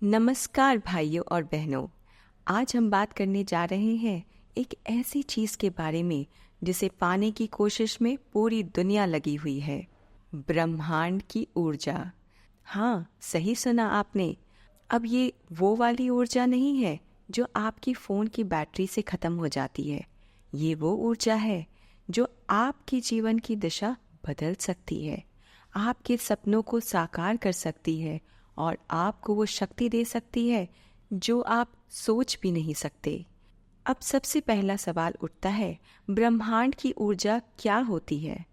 नमस्कार भाइयों और बहनों। आज हम बात करने जा रहे हैं एक ऐसी चीज के बारे में जिसे पाने की कोशिश में पूरी दुनिया लगी हुई है, ब्रह्मांड की ऊर्जा। हाँ, सही सुना आपने। अब ये वो वाली ऊर्जा नहीं है जो आपकी फोन की बैटरी से खत्म हो जाती है। ये वो ऊर्जा है जो आपके जीवन की दिशा बदल सकती है, आपके सपनों को साकार कर सकती है और आपको वो शक्ति दे सकती है जो आप सोच भी नहीं सकते। अब सबसे पहला सवाल उठता है, ब्रह्मांड की ऊर्जा क्या होती है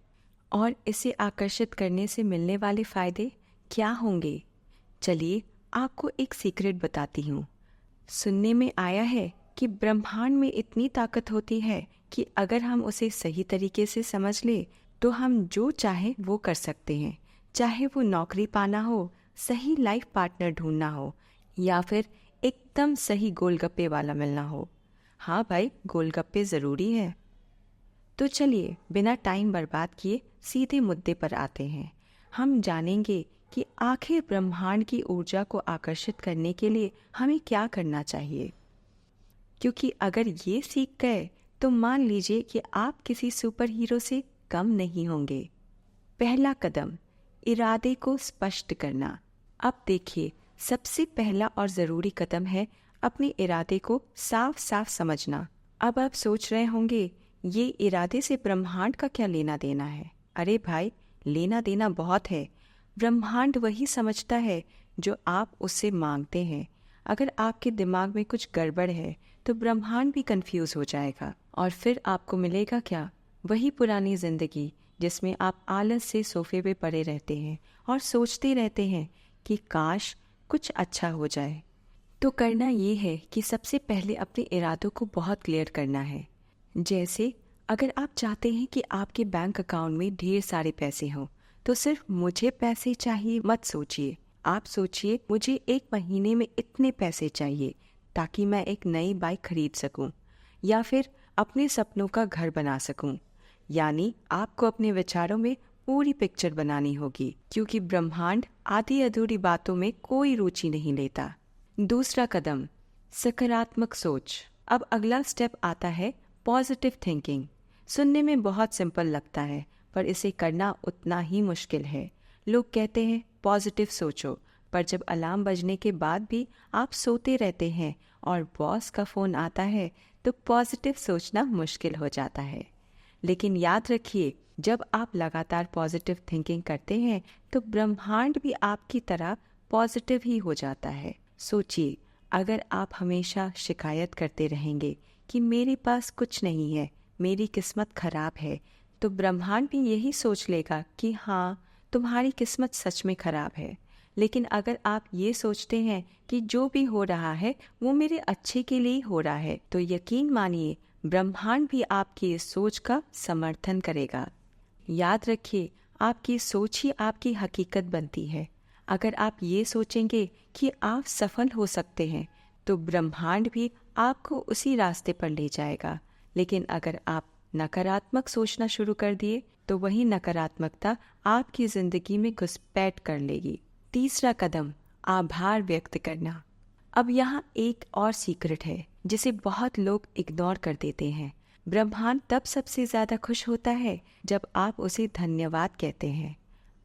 और इसे आकर्षित करने से मिलने वाले फायदे क्या होंगे? चलिए आपको एक सीक्रेट बताती हूँ। सुनने में आया है कि ब्रह्मांड में इतनी ताकत होती है कि अगर हम उसे सही तरीके से समझ ले तो हम जो चाहे वो कर सकते हैं। चाहे वो नौकरी पाना हो, सही लाइफ पार्टनर ढूंढना हो या फिर एकदम सही गोलगप्पे वाला मिलना हो। हाँ भाई, गोलगप्पे ज़रूरी है। तो चलिए बिना टाइम बर्बाद किए सीधे मुद्दे पर आते हैं। हम जानेंगे कि आखिर ब्रह्मांड की ऊर्जा को आकर्षित करने के लिए हमें क्या करना चाहिए। क्योंकि अगर ये सीख गए तो मान लीजिए कि आप किसी सुपर हीरो से कम नहीं होंगे। पहला कदम, इरादे को स्पष्ट करना। अब देखिए, सबसे पहला और ज़रूरी कदम है अपने इरादे को साफ साफ समझना। अब आप सोच रहे होंगे, ये इरादे से ब्रह्मांड का क्या लेना देना है? अरे भाई, लेना देना बहुत है। ब्रह्मांड वही समझता है जो आप उससे मांगते हैं। अगर आपके दिमाग में कुछ गड़बड़ है तो ब्रह्मांड भी कंफ्यूज हो जाएगा और फिर आपको मिलेगा क्या? वही पुरानी जिंदगी जिसमें आप आलस से सोफे पे पड़े रहते हैं और सोचते रहते हैं कि काश कुछ अच्छा हो जाए। तो करना ये है कि सबसे पहले अपने इरादों को बहुत क्लियर करना है। जैसे अगर आप चाहते हैं कि आपके बैंक अकाउंट में ढेर सारे पैसे हों, तो सिर्फ मुझे पैसे चाहिए मत सोचिए। आप सोचिए, मुझे एक महीने में इतने पैसे चाहिए ताकि मैं एक नई बाइक खरीद सकूं या फिर अपने सपनों का घर बना सकूं। यानी आपको अपने विचारों में पूरी पिक्चर बनानी होगी, क्योंकि ब्रह्मांड आधी अधूरी बातों में कोई रुचि नहीं लेता। दूसरा कदम, सकारात्मक सोच। अब अगला स्टेप आता है पॉजिटिव थिंकिंग। सुनने में बहुत सिंपल लगता है, पर इसे करना उतना ही मुश्किल है। लोग कहते हैं पॉजिटिव सोचो, पर जब अलार्म बजने के बाद भी आप सोते रहते हैं और बॉस का फ़ोन आता है तो पॉजिटिव सोचना मुश्किल हो जाता है। लेकिन याद रखिए, जब आप लगातार पॉजिटिव थिंकिंग करते हैं तो ब्रह्मांड भी आपकी तरह पॉजिटिव ही हो जाता है। सोचिए, अगर आप हमेशा शिकायत करते रहेंगे कि मेरे पास कुछ नहीं है, मेरी किस्मत खराब है, तो ब्रह्मांड भी यही सोच लेगा कि हाँ, तुम्हारी किस्मत सच में खराब है। लेकिन अगर आप ये सोचते हैं कि जो भी हो रहा है वो मेरे अच्छे के लिए हो रहा है, तो यकीन मानिए ब्रह्मांड भी आपकी इस सोच का समर्थन करेगा। याद रखिए, आपकी सोच ही आपकी हकीकत बनती है। अगर आप ये सोचेंगे कि आप सफल हो सकते हैं, तो ब्रह्मांड भी आपको उसी रास्ते पर ले जाएगा। लेकिन अगर आप नकारात्मक सोचना शुरू कर दिए, तो वही नकारात्मकता आपकी जिंदगी में घुसपैठ कर लेगी। तीसरा कदम, आभार व्यक्त करना। अब यहाँ एक और सीक्रेट है जिसे बहुत लोग इग्नोर कर देते हैं। ब्रह्मांड तब सबसे ज्यादा खुश होता है जब आप उसे धन्यवाद कहते हैं।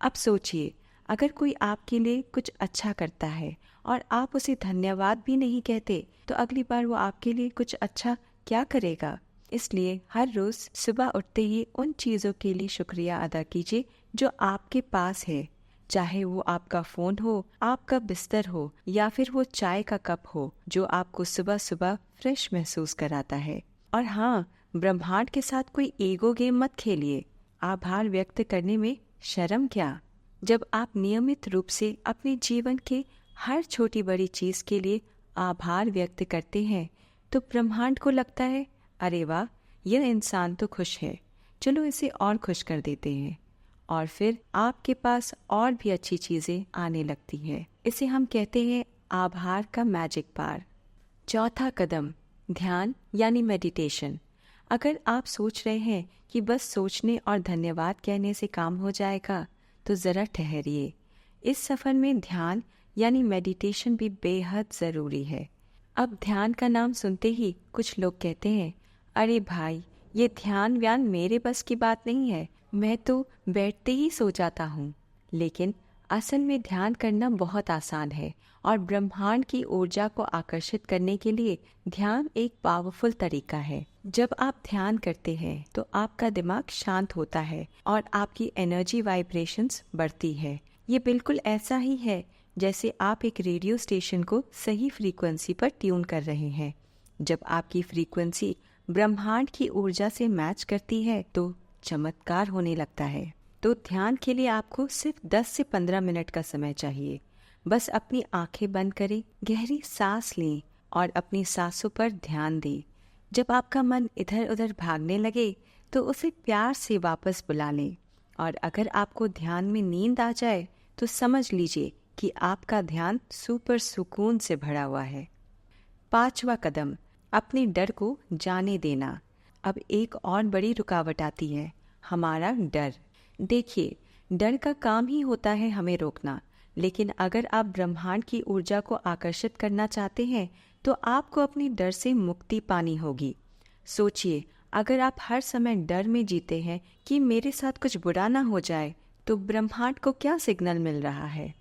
अब सोचिए, अगर कोई आपके लिए कुछ अच्छा करता है और आप उसे धन्यवाद भी नहीं कहते, तो अगली बार वो आपके लिए कुछ अच्छा क्या करेगा? इसलिए हर रोज सुबह उठते ही उन चीजों के लिए शुक्रिया अदा कीजिए जो आपके पास है। चाहे वो आपका फोन हो, आपका बिस्तर हो या फिर वो चाय का कप हो जो आपको सुबह सुबह फ्रेश महसूस कराता है। और हाँ, ब्रह्मांड के साथ कोई ईगो गेम मत खेलिए। आभार व्यक्त करने में शर्म क्या? जब आप नियमित रूप से अपने जीवन के हर छोटी बड़ी चीज के लिए आभार व्यक्त करते हैं, तो ब्रह्मांड को लगता है, अरे वाह, यह इंसान तो खुश है, चलो इसे और खुश कर देते हैं। और फिर आपके पास और भी अच्छी चीजें आने लगती हैं। इसे हम कहते हैं आभार का मैजिक बार। चौथा कदम, ध्यान यानी मेडिटेशन। अगर आप सोच रहे हैं कि बस सोचने और धन्यवाद कहने से काम हो जाएगा, तो जरा ठहरिए। इस सफर में ध्यान यानी मेडिटेशन भी बेहद ज़रूरी है। अब ध्यान का नाम सुनते ही कुछ लोग कहते हैं, अरे भाई ये ध्यान व्यान मेरे बस की बात नहीं है, मैं तो बैठते ही सो जाता हूँ। लेकिन असल में ध्यान करना बहुत आसान है और ब्रह्मांड की ऊर्जा को आकर्षित करने के लिए ध्यान एक पावरफुल तरीका है। जब आप ध्यान करते हैं तो आपका दिमाग शांत होता है और आपकी एनर्जी वाइब्रेशंस बढ़ती है। ये बिल्कुल ऐसा ही है जैसे आप एक रेडियो स्टेशन को सही फ्रीक्वेंसी पर ट्यून कर रहे हैं। जब आपकी फ्रीक्वेंसी ब्रह्मांड की ऊर्जा से मैच करती है तो चमत्कार होने लगता है। तो ध्यान के लिए आपको सिर्फ 10 से 15 मिनट का समय चाहिए। बस अपनी आंखें बंद करें, गहरी सांस लें और अपनी सांसों पर ध्यान दें। जब आपका मन इधर उधर भागने लगे तो उसे प्यार से वापस बुला लें। और अगर आपको ध्यान में नींद आ जाए तो समझ लीजिए कि आपका ध्यान सुपर सुकून से भरा हुआ है। 5वां कदम, अपने डर को जाने देना। अब एक और बड़ी रुकावट आती है, हमारा डर। देखिए, डर का काम ही होता है हमें रोकना, लेकिन अगर आप ब्रह्मांड की ऊर्जा को आकर्षित करना चाहते हैं तो आपको अपनी डर से मुक्ति पानी होगी। सोचिए, अगर आप हर समय डर में जीते हैं कि मेरे साथ कुछ बुरा ना हो जाए, तो ब्रह्मांड को क्या सिग्नल मिल रहा है?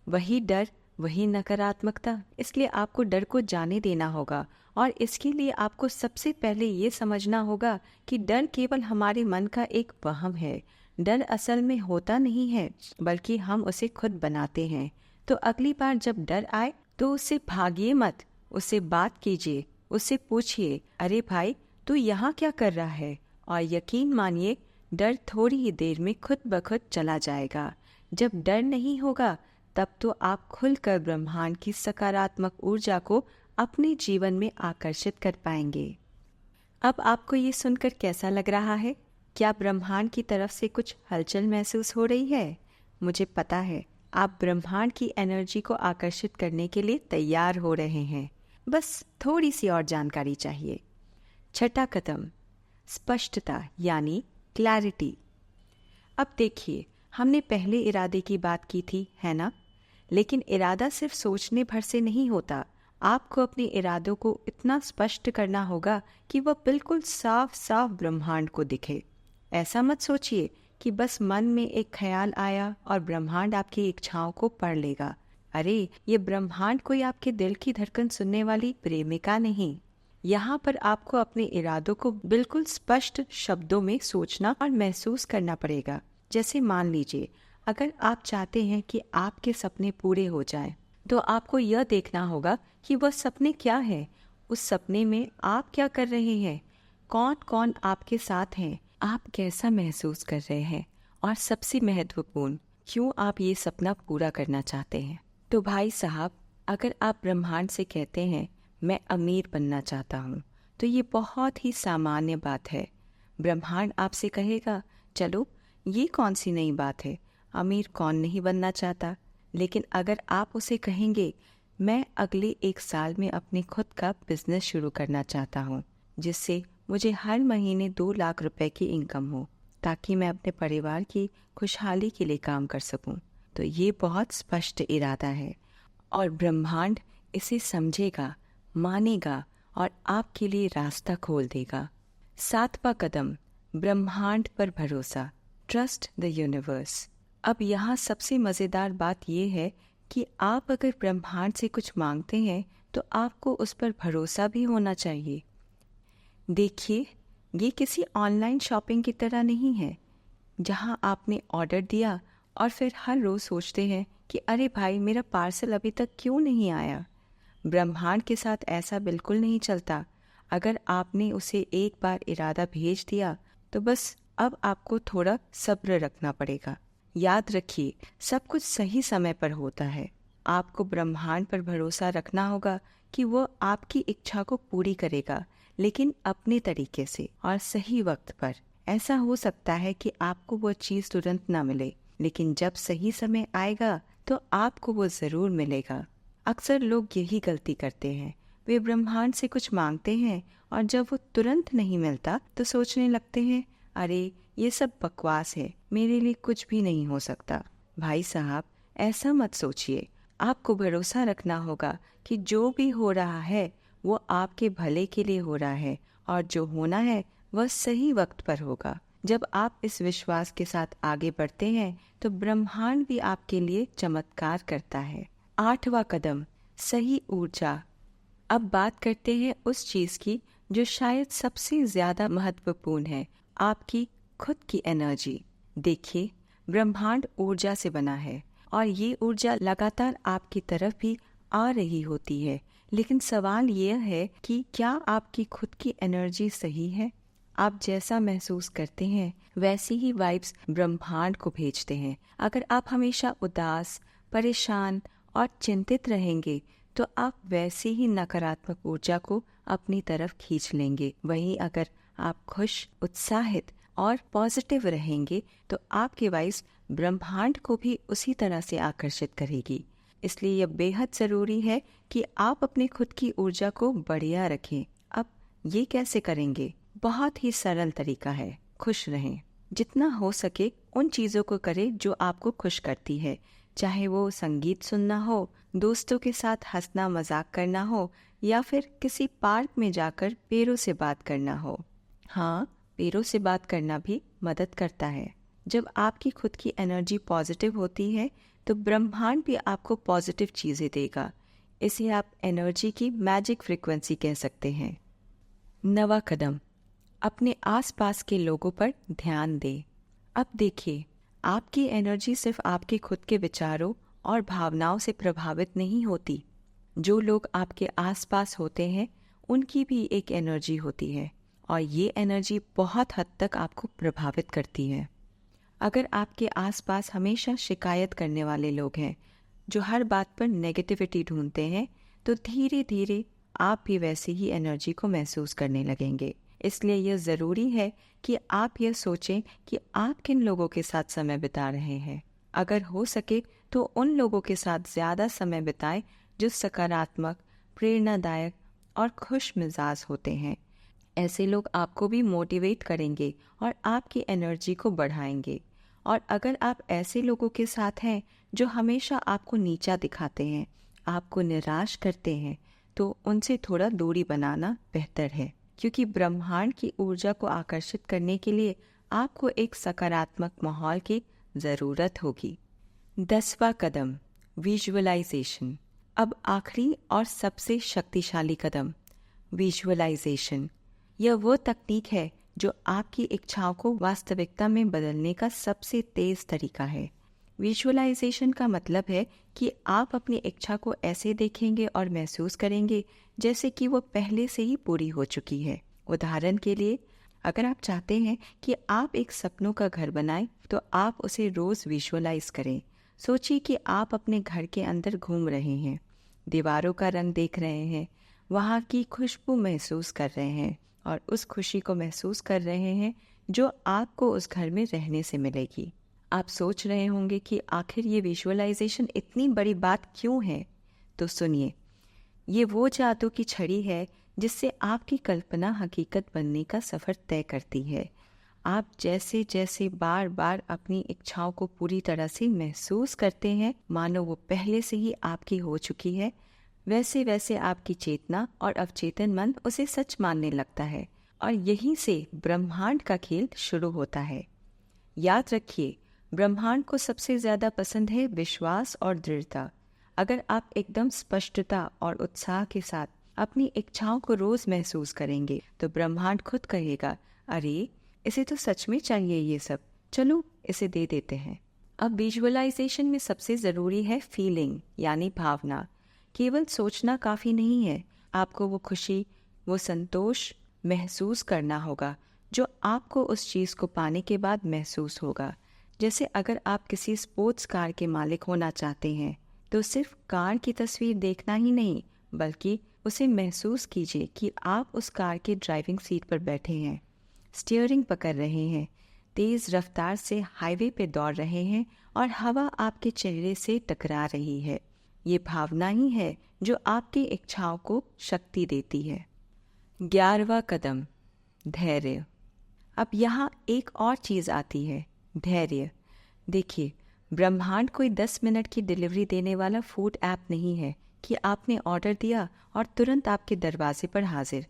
वही डर, वही नकारात्मकता। इसलिए आपको डर को जाने देना होगा और इसके लिए आपको सबसे पहले ये समझना होगा कि डर केवल हमारे मन का एक वहम है। डर असल में होता नहीं है, बल्कि हम उसे खुद बनाते हैं। तो अगली बार जब डर आए तो उससे भागिए मत, उससे बात कीजिए, उससे पूछिए, अरे भाई तू यहाँ क्या कर रहा है? और यकीन मानिए, डर थोड़ी ही देर में खुद ब खुद चला जाएगा। जब डर नहीं होगा तब तो आप खुलकर ब्रह्मांड की सकारात्मक ऊर्जा को अपने जीवन में आकर्षित कर पाएंगे। अब आपको ये सुनकर कैसा लग रहा है? क्या ब्रह्मांड की तरफ से कुछ हलचल महसूस हो रही है? मुझे पता है आप ब्रह्मांड की एनर्जी को आकर्षित करने के लिए तैयार हो रहे हैं। बस थोड़ी सी और जानकारी चाहिए। 6वां कदम, स्पष्टता यानी क्लैरिटी। अब देखिए, हमने पहले इरादे की बात की थी, है ना? लेकिन इरादा सिर्फ सोचने भर से नहीं होता। आपको अपने इरादों को इतना स्पष्ट करना होगा कि वह बिल्कुल साफ साफ ब्रह्मांड को दिखे। ऐसा मत सोचिए कि बस मन में एक ख्याल आया और ब्रह्मांड आपकी इच्छाओं को पढ़ लेगा। अरे, ये ब्रह्मांड कोई आपके दिल की धड़कन सुनने वाली प्रेमिका नहीं। यहाँ पर आपको अपने इरादों को बिल्कुल स्पष्ट शब्दों में सोचना और महसूस करना पड़ेगा। जैसे मान लीजिए, अगर आप चाहते हैं कि आपके सपने पूरे हो जाएं, तो आपको यह देखना होगा कि वह सपने क्या है, उस सपने में आप क्या कर रहे हैं, कौन कौन आपके साथ हैं, आप कैसा महसूस कर रहे हैं और सबसे महत्वपूर्ण, क्यों आप ये सपना पूरा करना चाहते हैं। तो भाई साहब, अगर आप ब्रह्मांड से कहते हैं मैं अमीर बनना चाहता हूँ, तो ये बहुत ही सामान्य बात है। ब्रह्मांड आपसे कहेगा, चलो ये कौन सी नई बात है, अमीर कौन नहीं बनना चाहता। लेकिन अगर आप उसे कहेंगे मैं अगले 1 साल में अपने खुद का बिजनेस शुरू करना चाहता हूँ, जिससे मुझे हर महीने 2 लाख रुपए की इनकम हो, ताकि मैं अपने परिवार की खुशहाली के लिए काम कर सकूं, तो ये बहुत स्पष्ट इरादा है और ब्रह्मांड इसे समझेगा, मानेगा और आपके लिए रास्ता खोल देगा। 7वां कदम, ब्रह्मांड पर भरोसा, ट्रस्ट द यूनिवर्स। अब यहाँ सबसे मज़ेदार बात यह है कि आप अगर ब्रह्मांड से कुछ मांगते हैं तो आपको उस पर भरोसा भी होना चाहिए। देखिए, ये किसी ऑनलाइन शॉपिंग की तरह नहीं है, जहाँ आपने ऑर्डर दिया और फिर हर रोज़ सोचते हैं कि अरे भाई मेरा पार्सल अभी तक क्यों नहीं आया। ब्रह्मांड के साथ ऐसा बिल्कुल नहीं चलता। अगर आपने उसे एक बार इरादा भेज दिया तो बस अब आपको थोड़ा सब्र रखना पड़ेगा। याद रखिए, सब कुछ सही समय पर होता है। आपको ब्रह्मांड पर भरोसा रखना होगा कि वो आपकी इच्छा को पूरी करेगा, लेकिन अपने तरीके से और सही वक्त पर। ऐसा हो सकता है कि आपको वो चीज़ तुरंत ना मिले, लेकिन जब सही समय आएगा तो आपको वो ज़रूर मिलेगा। अक्सर लोग यही गलती करते हैं, वे ब्रह्मांड से कुछ मांगते हैं और जब वो तुरंत नहीं मिलता तो सोचने लगते हैं अरे ये सब बकवास है, मेरे लिए कुछ भी नहीं हो सकता। भाई साहब, ऐसा मत सोचिए। आपको भरोसा रखना होगा कि जो भी हो रहा है वो आपके भले के लिए हो रहा है और जो होना है वह सही वक्त पर होगा। जब आप इस विश्वास के साथ आगे बढ़ते हैं तो ब्रह्मांड भी आपके लिए चमत्कार करता है। 8वां कदम, सही ऊर्जा। अब बात करते हैं उस चीज की जो शायद सबसे ज्यादा महत्वपूर्ण है, आपकी खुद की एनर्जी। देखिए, ब्रह्मांड ऊर्जा से बना है और ये ऊर्जा लगातार आपकी तरफ भी आ रही होती है। लेकिन सवाल यह है कि क्या आपकी खुद की एनर्जी सही है? आप जैसा महसूस करते हैं वैसी ही वाइब्स ब्रह्मांड को भेजते हैं। अगर आप हमेशा उदास, परेशान और चिंतित रहेंगे तो आप वैसी ही नकारात्मक ऊर्जा को अपनी तरफ खींच लेंगे। वहीं अगर आप खुश, उत्साहित और पॉजिटिव रहेंगे तो आपकी वाइब्स ब्रह्मांड को भी उसी तरह से आकर्षित करेगी। इसलिए यह बेहद ज़रूरी है कि आप अपनी खुद की ऊर्जा को बढ़िया रखें। अब ये कैसे करेंगे? बहुत ही सरल तरीका है, खुश रहें। जितना हो सके उन चीज़ों को करें जो आपको खुश करती है, चाहे वो संगीत सुनना हो, दोस्तों के साथ हंसना मजाक करना हो या फिर किसी पार्क में जाकर पेड़ों से बात करना हो। हाँ, पेड़ों से बात करना भी मदद करता है। जब आपकी खुद की एनर्जी पॉजिटिव होती है तो ब्रह्मांड भी आपको पॉजिटिव चीज़ें देगा। इसे आप एनर्जी की मैजिक फ्रीक्वेंसी कह सकते हैं। 9वां कदम, अपने आसपास के लोगों पर ध्यान दें। अब देखिए, आपकी एनर्जी सिर्फ आपके खुद के विचारों और भावनाओं से प्रभावित नहीं होती। जो लोग आपके आसपास होते हैं उनकी भी एक एनर्जी होती है और ये एनर्जी बहुत हद तक आपको प्रभावित करती है। अगर आपके आसपास हमेशा शिकायत करने वाले लोग हैं जो हर बात पर नेगेटिविटी ढूंढते हैं तो धीरे धीरे आप भी वैसी ही एनर्जी को महसूस करने लगेंगे। इसलिए यह ज़रूरी है कि आप यह सोचें कि आप किन लोगों के साथ समय बिता रहे हैं। अगर हो सके तो उन लोगों के साथ ज़्यादा समय बिताएं जो सकारात्मक, प्रेरणादायक और खुश मिजाज होते हैं। ऐसे लोग आपको भी मोटिवेट करेंगे और आपकी एनर्जी को बढ़ाएंगे। और अगर आप ऐसे लोगों के साथ हैं जो हमेशा आपको नीचा दिखाते हैं, आपको निराश करते हैं, तो उनसे थोड़ा दूरी बनाना बेहतर है, क्योंकि ब्रह्मांड की ऊर्जा को आकर्षित करने के लिए आपको एक सकारात्मक माहौल की ज़रूरत होगी। 10वां कदम, विजुअलाइजेशन। अब आखिरी और सबसे शक्तिशाली कदम, विजुअलाइजेशन। यह वो तकनीक है जो आपकी इच्छाओं को वास्तविकता में बदलने का सबसे तेज तरीका है। विजुअलाइजेशन का मतलब है कि आप अपनी इच्छा को ऐसे देखेंगे और महसूस करेंगे जैसे कि वो पहले से ही पूरी हो चुकी है। उदाहरण के लिए, अगर आप चाहते हैं कि आप एक सपनों का घर बनाएं तो आप उसे रोज विजुअलाइज करें। सोचिए कि आप अपने घर के अंदर घूम रहे हैं, दीवारों का रंग देख रहे हैं, वहाँ की खुशबू महसूस कर रहे हैं और उस खुशी को महसूस कर रहे हैं जो आपको उस घर में रहने से मिलेगी। आप सोच रहे होंगे कि आखिर ये विजुअलाइजेशन इतनी बड़ी बात क्यों है? तो सुनिए, ये वो जादू की छड़ी है जिससे आपकी कल्पना हकीकत बनने का सफ़र तय करती है। आप जैसे जैसे बार बार अपनी इच्छाओं को पूरी तरह से महसूस करते हैं, मानो वो पहले से ही आपकी हो चुकी है, वैसे वैसे आपकी चेतना और अवचेतन मन उसे सच मानने लगता है और यहीं से ब्रह्मांड का खेल शुरू होता है। याद रखिए, ब्रह्मांड को सबसे ज़्यादा पसंद है विश्वास और दृढ़ता। अगर आप एकदम स्पष्टता और उत्साह के साथ अपनी इच्छाओं को रोज महसूस करेंगे तो ब्रह्मांड खुद कहेगा, अरे इसे तो सच में चाहिए ये सब, चलो इसे दे देते हैं। अब विजुअलाइजेशन में सबसे ज़रूरी है फीलिंग, यानी भावना। केवल सोचना काफ़ी नहीं है, आपको वो खुशी, वो संतोष महसूस करना होगा जो आपको उस चीज़ को पाने के बाद महसूस होगा। जैसे अगर आप किसी स्पोर्ट्स कार के मालिक होना चाहते हैं तो सिर्फ कार की तस्वीर देखना ही नहीं, बल्कि उसे महसूस कीजिए कि आप उस कार के ड्राइविंग सीट पर बैठे हैं, स्टीयरिंग पकड़ रहे हैं, तेज़ रफ्तार से हाईवे पे दौड़ रहे हैं और हवा आपके चेहरे से टकरा रही है। ये भावना ही है जो आपकी इच्छाओं को शक्ति देती है। 11वां कदम, धैर्य। अब यहाँ एक और चीज़ आती है, धैर्य। देखिए, ब्रह्मांड कोई 10 मिनट की डिलीवरी देने वाला फूड ऐप नहीं है कि आपने ऑर्डर दिया और तुरंत आपके दरवाजे पर हाजिर।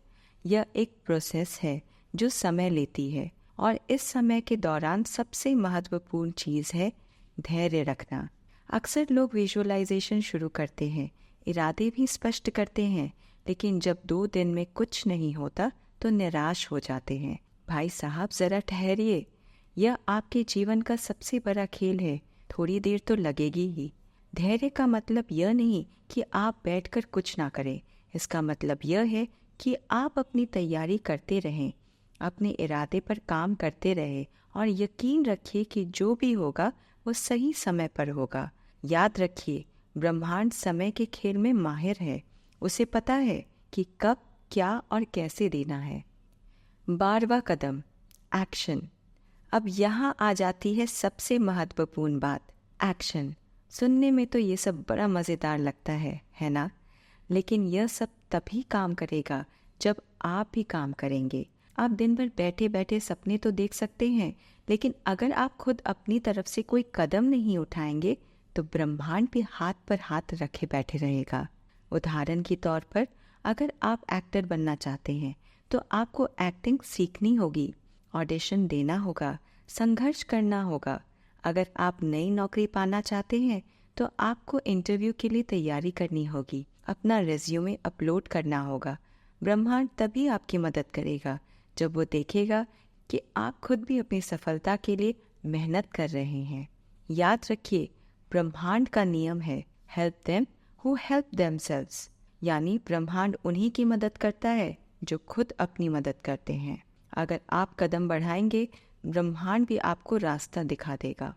यह एक प्रोसेस है जो समय लेती है, और इस समय के दौरान सबसे महत्वपूर्ण चीज़ है धैर्य रखना। अक्सर लोग विजुअलाइजेशन शुरू करते हैं, इरादे भी स्पष्ट करते हैं, लेकिन जब 2 दिन में कुछ नहीं होता तो निराश हो जाते हैं। भाई साहब, ज़रा ठहरिए। यह आपके जीवन का सबसे बड़ा खेल है, थोड़ी देर तो लगेगी ही। धैर्य का मतलब यह नहीं कि आप बैठकर कुछ ना करें। इसका मतलब यह है कि आप अपनी तैयारी करते रहें, अपने इरादे पर काम करते रहें, और यकीन रखिए कि जो भी होगा वो सही समय पर होगा। याद रखिए, ब्रह्मांड समय के खेल में माहिर है। उसे पता है कि कब, क्या और कैसे देना है। 12वां कदम, एक्शन। अब यहाँ आ जाती है सबसे महत्वपूर्ण बात, एक्शन। सुनने में तो ये सब बड़ा मज़ेदार लगता है ना? लेकिन यह सब तभी काम करेगा जब आप भी काम करेंगे। आप दिन भर बैठे बैठे सपने तो देख सकते हैं, लेकिन अगर आप खुद अपनी तरफ से कोई कदम नहीं उठाएंगे तो ब्रह्मांड भी हाथ पर हाथ रखे बैठे रहेगा। उदाहरण के तौर पर, अगर आप एक्टर बनना चाहते हैं तो आपको एक्टिंग सीखनी होगी, ऑडिशन देना होगा, संघर्ष करना होगा। अगर आप नई नौकरी पाना चाहते हैं तो आपको इंटरव्यू के लिए तैयारी करनी होगी, अपना रिज्यूमे अपलोड करना होगा। ब्रह्मांड तभी आपकी मदद करेगा जब वो देखेगा कि आप खुद भी अपनी सफलता के लिए मेहनत कर रहे हैं। याद रखिए, ब्रह्मांड का नियम है help them who help themselves, यानी ब्रह्मांड उन्हीं की मदद करता है जो खुद अपनी मदद करते हैं। अगर आप कदम बढ़ाएंगे, ब्रह्मांड भी आपको रास्ता दिखा देगा।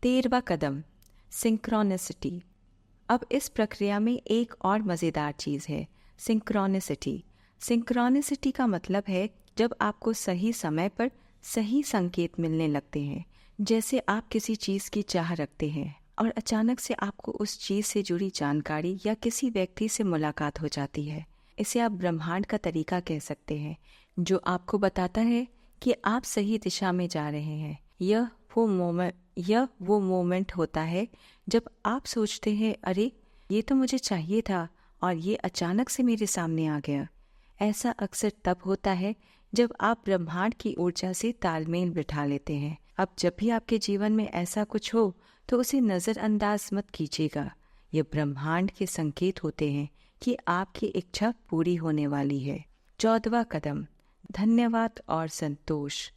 13वां कदम, सिंक्रोनिसिटी। अब इस प्रक्रिया में एक और मज़ेदार चीज़ है, सिंक्रोनिसिटी। सिंक्रोनिसिटी का मतलब है जब आपको सही समय पर सही संकेत मिलने लगते हैं। जैसे आप किसी चीज़ की चाह रखते हैं और अचानक से आपको उस चीज़ से जुड़ी जानकारी या किसी व्यक्ति से मुलाकात हो जाती है। इसे आप ब्रह्मांड का तरीका कह सकते हैं, जो आपको बताता है कि आप सही दिशा में जा रहे हैं। यह वो मोमेंट होता है जब आप सोचते हैं, अरे ये तो मुझे चाहिए था और ये अचानक से मेरे सामने आ गया। ऐसा अक्सर तब होता है जब आप ब्रह्मांड की ऊर्जा से तालमेल बिठा लेते हैं। अब जब भी आपके जीवन में ऐसा कुछ हो तो उसे नज़रअंदाज मत कीजिएगा। ये ब्रह्मांड के संकेत होते हैं कि आपकी इच्छा पूरी होने वाली है। 14वां कदम, धन्यवाद और संतोष।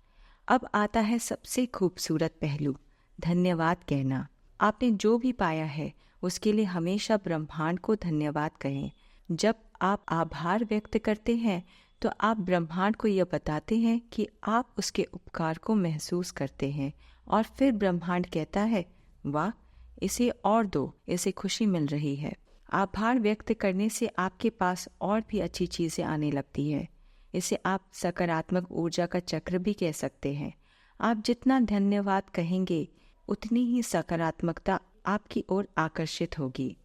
अब आता है सबसे खूबसूरत पहलू, धन्यवाद कहना। आपने जो भी पाया है उसके लिए हमेशा ब्रह्मांड को धन्यवाद कहें। जब आप आभार व्यक्त करते हैं तो आप ब्रह्मांड को यह बताते हैं कि आप उसके उपकार को महसूस करते हैं, और फिर ब्रह्मांड कहता है, वाह, इसे और दो, इसे खुशी मिल रही है। आभार व्यक्त करने से आपके पास और भी अच्छी चीज़ें आने लगती है। इसे आप सकारात्मक ऊर्जा का चक्र भी कह सकते हैं। आप जितना धन्यवाद कहेंगे उतनी ही सकारात्मकता आपकी ओर आकर्षित होगी।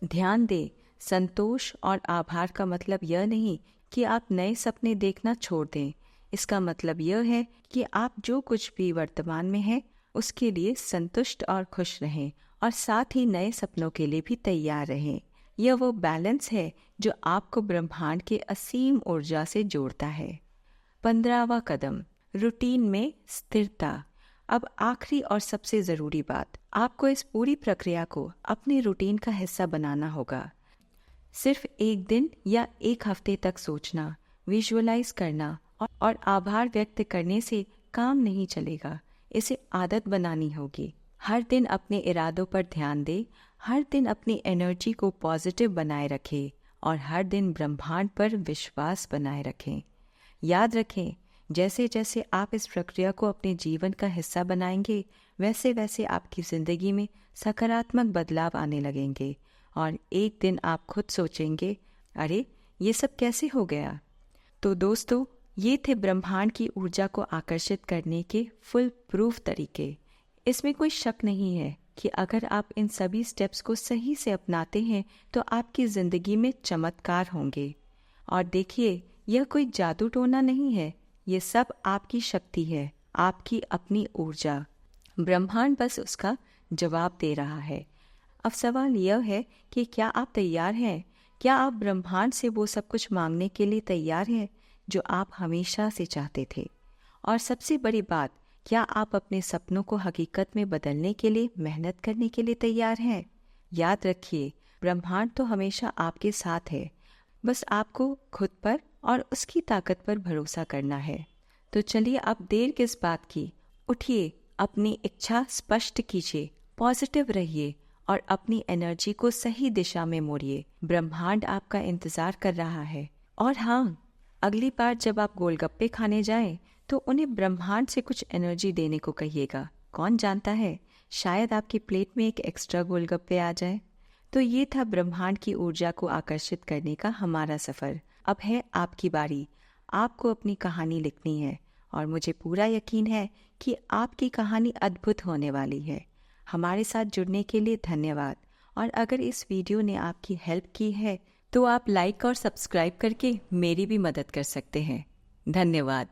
ध्यान दें, संतोष और आभार का मतलब यह नहीं कि आप नए सपने देखना छोड़ दें। इसका मतलब यह है कि आप जो कुछ भी वर्तमान में है उसके लिए संतुष्ट और खुश रहें, और साथ ही नए सपनों के लिए भी तैयार रहें। यह वो बैलेंस है जो आपको ब्रह्मांड के असीम ऊर्जा से जोड़ता है। 15वां कदम, रूटीन में स्थिरता। अब आखिरी और सबसे ज़रूरी बात, आपको इस पूरी प्रक्रिया को अपने रूटीन का हिस्सा बनाना होगा। सिर्फ एक दिन या एक हफ्ते तक सोचना, विजुअलाइज करना और आभार व्यक्त करने से काम नहीं चलेगा। इसे आदत बनानी होगी। हर दिन अपने इरादों पर ध्यान दें, हर दिन अपनी एनर्जी को पॉजिटिव बनाए रखें, और हर दिन ब्रह्मांड पर विश्वास बनाए रखें। याद रखें, जैसे जैसे आप इस प्रक्रिया को अपने जीवन का हिस्सा बनाएंगे, वैसे वैसे आपकी ज़िंदगी में सकारात्मक बदलाव आने लगेंगे, और एक दिन आप खुद सोचेंगे, अरे ये सब कैसे हो गया। तो दोस्तों, ये थे ब्रह्मांड की ऊर्जा को आकर्षित करने के फुल प्रूफ तरीके। इसमें कोई शक नहीं है कि अगर आप इन सभी स्टेप्स को सही से अपनाते हैं तो आपकी ज़िंदगी में चमत्कार होंगे। और देखिए, यह कोई जादू टोना नहीं है, ये सब आपकी शक्ति है, आपकी अपनी ऊर्जा। ब्रह्मांड बस उसका जवाब दे रहा है। अब सवाल यह है कि क्या आप तैयार हैं? क्या आप ब्रह्मांड से वो सब कुछ मांगने के लिए तैयार हैं जो आप हमेशा से चाहते थे? और सबसे बड़ी बात, क्या आप अपने सपनों को हकीकत में बदलने के लिए मेहनत करने के लिए तैयार हैं? याद रखिए, ब्रह्मांड तो हमेशा आपके साथ है। बस आपको खुद पर और उसकी ताकत पर भरोसा करना है। तो चलिए, अब देर किस बात की, उठिए, अपनी इच्छा स्पष्ट कीजिए, पॉजिटिव रहिए और अपनी एनर्जी को सही दिशा में मोड़िए। ब्रह्मांड आपका इंतजार कर रहा है। और हाँ, अगली बार जब आप गोलगप्पे खाने जाएं, तो उन्हें ब्रह्मांड से कुछ एनर्जी देने को कहिएगा। कौन जानता है, शायद आपकी प्लेट में एक एक्स्ट्रा गोलगप्पे आ जाए। तो ये था ब्रह्मांड की ऊर्जा को आकर्षित करने का हमारा सफर। अब है आपकी बारी। आपको अपनी कहानी लिखनी है और मुझे पूरा यकीन है कि आपकी कहानी अद्भुत होने वाली है। हमारे साथ जुड़ने के लिए धन्यवाद। और अगर इस वीडियो ने आपकी हेल्प की है तो आप लाइक और सब्सक्राइब करके मेरी भी मदद कर सकते हैं। धन्यवाद।